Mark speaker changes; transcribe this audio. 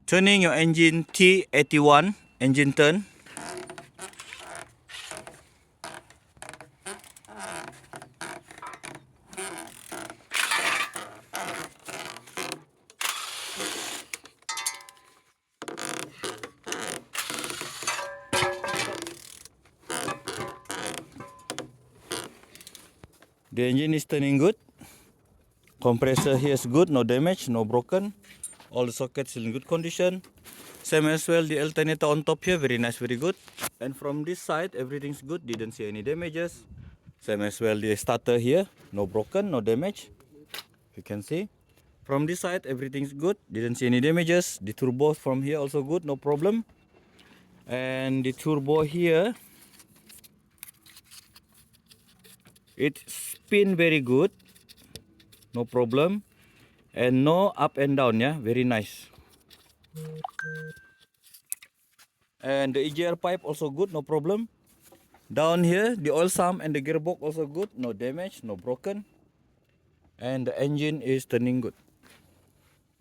Speaker 1: Turning your engine T81 engine turn. The engine is turning good. Compressor here is good, no damage, no broken. All the sockets in good condition. Same as well, the alternator on top here, very nice, very good. And from this side, everything's good, didn't see any damages. Same as well, the starter here, no broken, no damage. You can see. From this side, everything's good, didn't see any damages. The turbo from here also good, no problem. And the turbo here, it spin very good, no problem. And no up and down, yeah, very nice. And the EGR pipe also good, no problem. Down here, the oil sump and the gearbox also good, no damage, no broken. And the engine is turning good.